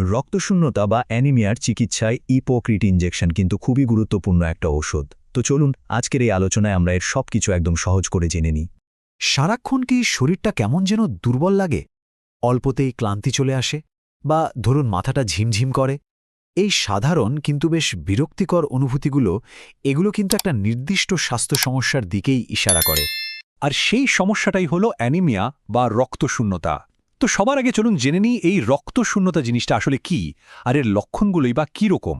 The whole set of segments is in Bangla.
রক্তশূন্যতা বা অ্যানিমিয়ার চিকিৎসায় ইপোক্রিট ইনজেকশন কিন্তু খুবই গুরুত্বপূর্ণ একটা ঔষধ। তো চলুন আজকের এই আলোচনায় আমরা এর সবকিছু একদম সহজ করে জেনে নিই। সারাক্ষণ কি শরীরটা কেমন যেন দুর্বল লাগে, অল্পতেই ক্লান্তি চলে আসে, বা ধরুন মাথাটা ঝিমঝিম করে? এই সাধারণ কিন্তু বেশ বিরক্তিকর অনুভূতিগুলো, এগুলো কিন্তু একটা নির্দিষ্ট স্বাস্থ্য সমস্যার দিকেই ইশারা করে। আর সেই সমস্যাটাই হলো অ্যানিমিয়া বা রক্তশূন্যতা। তো সবার আগে চলুন জেনে নিই এই রক্তশূন্যতা জিনিসটা আসলে কি, আর এর লক্ষণগুলোই বা কী রকম।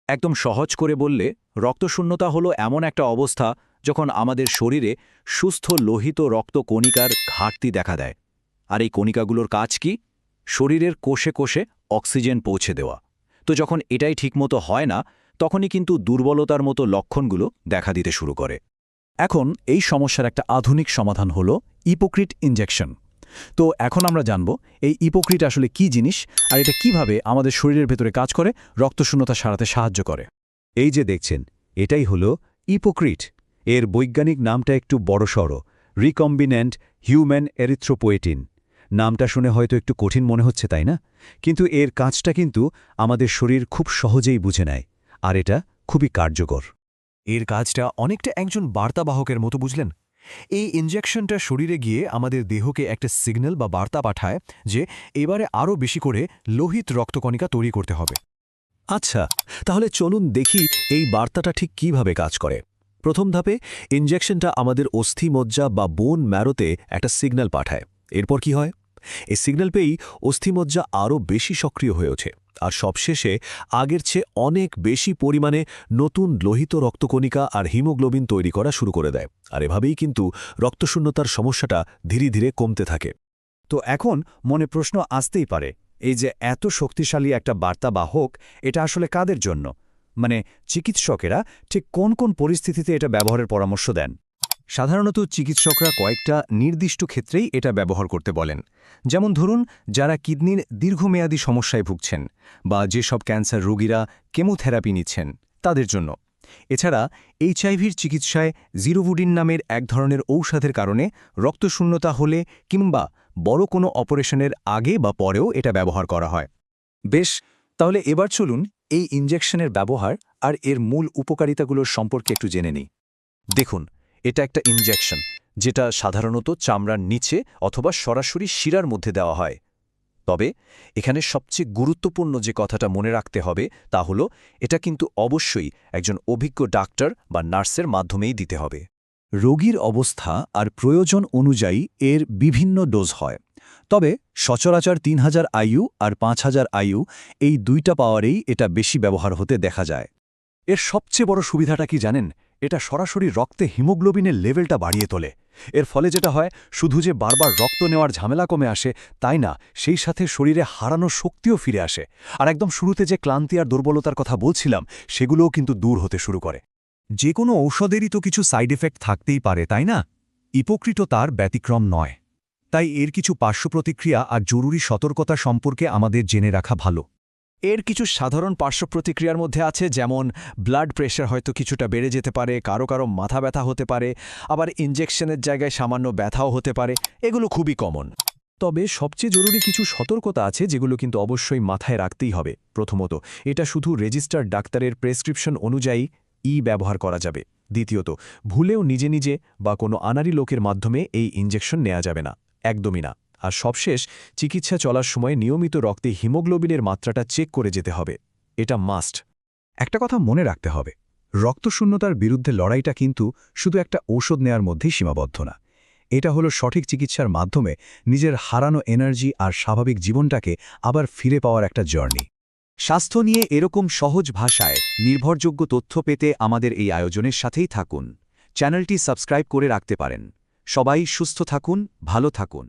একদম সহজ করে বললে রক্তশূন্যতা হলো এমন একটা অবস্থা যখন আমাদের শরীরে সুস্থ লোহিত রক্তকণিকার ঘাটতি দেখা দেয়। আর এই কণিকাগুলোর কাজ কি? শরীরের কোষে কোষে অক্সিজেন পৌঁছে দেওয়া। তো যখন এটাই ঠিকমতো হয় না, তখনই কিন্তু দুর্বলতার মতো লক্ষণগুলো দেখা দিতে শুরু করে। এখন এই সমস্যার একটা আধুনিক সমাধান হলো ইপোক্রিট ইনজেকশন। তো এখন আমরা জানব এই ইপোক্রিট আসলে কি জিনিস, আর এটা কিভাবে আমাদের শরীরের ভেতরে কাজ করে রক্তশূন্যতা সারাতে সাহায্য করে। এই যে দেখছেন, এটাই হলো ইপোক্রিট। এর বৈজ্ঞানিক নামটা একটু বড়সড়, রিকম্বিন্যান্ট হিউম্যান এরিথ্রোপোয়েটিন। নামটা শুনে হয়তো একটু কঠিন মনে হচ্ছে, তাই না? কিন্তু এর কাজটা কিন্তু আমাদের শরীর খুব সহজেই বুঝে নেয়, আর এটা খুবই কার্যকর। এর কাজটা অনেকটা একজন বার্তাবাহকের মতো, বুঝলেন? এই ইনজেকশনটা শরীরে গিয়ে আমাদের দেহকে একটা সিগন্যাল বা বার্তা পাঠায় যে এবারে আরও বেশি করে লোহিত রক্তকণিকা তৈরি করতে হবে। আচ্ছা, তাহলে চলুন দেখি এই বার্তাটা ঠিক কিভাবে কাজ করে। প্রথম ধাপে ইনজেকশনটা আমাদের অস্থিমজ্জা বা বোন ম্যারোতে একটা সিগন্যাল পাঠায়। এরপর কি হয়? এই সিগন্যাল পেয়েই অস্থিমজ্জা আরও বেশি সক্রিয় হয়ে ওঠে, আর সবশেষে আগের চেয়ে অনেক বেশি পরিমাণে নতুন লোহিত রক্তকণিকা আর হিমোগ্লোবিন তৈরি করা শুরু করে দেয়। আর এভাবেই কিন্তু রক্তশূন্যতার সমস্যাটা ধীরে ধীরে কমতে থাকে। তো এখন মনে প্রশ্ন আসতেই পারে, এই যে এত শক্তিশালী একটা বার্তাবাহক, এটা আসলে কাদের জন্য? মানে চিকিৎসকেরা ঠিক কোন কোন পরিস্থিতিতে এটা ব্যবহারের পরামর্শ দেন? সাধারণত চিকিৎসকরা কয়েকটা নির্দিষ্ট ক্ষেত্রেই এটা ব্যবহার করতে বলেন। যেমন ধরুন, যারা কিডনির দীর্ঘমেয়াদী সমস্যায় ভুগছেন, বা যেসব ক্যান্সার রোগীরা কেমোথেরাপি নিচ্ছেন তাদের জন্য। এছাড়া এইচআইভির চিকিৎসায় জিরোভুডিন নামের এক ধরনের ঔষধের কারণে রক্তশূন্যতা হলে কিংবা বড় কোনো অপারেশনের আগে বা পরেও এটা ব্যবহার করা হয়। বেশ, তাহলে এবার চলুন এই ইনজেকশনের ব্যবহার আর এর মূল উপকারিতাগুলোর সম্পর্কে একটু জেনে নিই। দেখুন, এটা একটা ইনজেকশন যেটা সাধারণত চামড়ার নিচে অথবা সরাসরি শিরার মধ্যে দেওয়া হয়। তবে এখানে সবচেয়ে গুরুত্বপূর্ণ যে কথাটা মনে রাখতে হবে তা হলো, এটা কিন্তু অবশ্যই একজন অভিজ্ঞ ডাক্তার বা নার্সের মাধ্যমেই দিতে হবে। রোগীর অবস্থা আর প্রয়োজন অনুযায়ী এর বিভিন্ন ডোজ হয়। তবে সচরাচর 3000 আইইউ আর 5000 আইইউ, এই দুইটা পাওয়ারেই এটা বেশি ব্যবহার হতে দেখা যায়। এর সবচেয়ে বড় সুবিধাটা কি জানেন? এটা সরাসরি রক্তে হিমোগ্লোবিনের লেভেলটা বাড়িয়ে তোলে। এর ফলে যেটা হয়, শুধু যে বারবার রক্ত নেওয়ার ঝামেলা কমে আসে তাই না, সেই সাথে শরীরে হারানো শক্তিও ফিরে আসে। আর একদম শুরুতে যে ক্লান্তি আর দুর্বলতার কথা বলছিলাম, সেগুলোও কিন্তু দূর হতে শুরু করে। যে কোনো ঔষধেরই তো কিছু সাইড এফেক্ট থাকতেই পারে, তাই না? ইপোক্রিটও তার ব্যতিক্রম নয়। তাই এর কিছু পার্শ্বপ্রতিক্রিয়া আর জরুরি সতর্কতা সম্পর্কে আমাদের জেনে রাখা ভালো। এর কিছু সাধারণ পার্শ্বপ্রতিক্রিয়ার মধ্যে আছে, যেমন ব্লাড প্রেশার হয়তো কিছুটা বেড়ে যেতে পারে, কারো কারো মাথা ব্যথা হতে পারে, আবার ইনজেকশনের জায়গায় সামান্য ব্যথাও হতে পারে। এগুলো খুবই কমন। তবে সবচেয়ে জরুরি কিছু সতর্কতা আছে যেগুলো কিন্তু অবশ্যই মাথায় রাখতেই হবে। প্রথমত, এটা শুধু রেজিস্টার্ড ডাক্তারের প্রেসক্রিপশন অনুযায়ী ব্যবহার করা যাবে। দ্বিতীয়ত, ভুলেও নিজে নিজে বা কোনো আনাড়ি লোকের মাধ্যমে এই ইনজেকশন নেওয়া যাবে না, একদমই না। আর সবশেষ, চিকিৎসা চলার সময় নিয়মিত রক্তে হিমোগ্লোবিনের মাত্রাটা চেক করে যেতে হবে। এটা মাস্ট। একটা কথা মনে রাখতে হবে, রক্তশূন্যতার বিরুদ্ধে লড়াইটা কিন্তু শুধু একটা ঔষধ নেয়ার মধ্যেই সীমাবদ্ধ না। এটা হলো সঠিক চিকিৎসার মাধ্যমে নিজের হারানো এনার্জি আর স্বাভাবিক জীবনটাকে আবার ফিরে পাওয়ার একটা জার্নি। স্বাস্থ্য নিয়ে এরকম সহজ ভাষায় নির্ভরযোগ্য তথ্য পেতে আমাদের এই আয়োজনের সাথেই থাকুন। চ্যানেলটি সাবস্ক্রাইব করে রাখতে পারেন। সবাই সুস্থ থাকুন, ভালো থাকুন।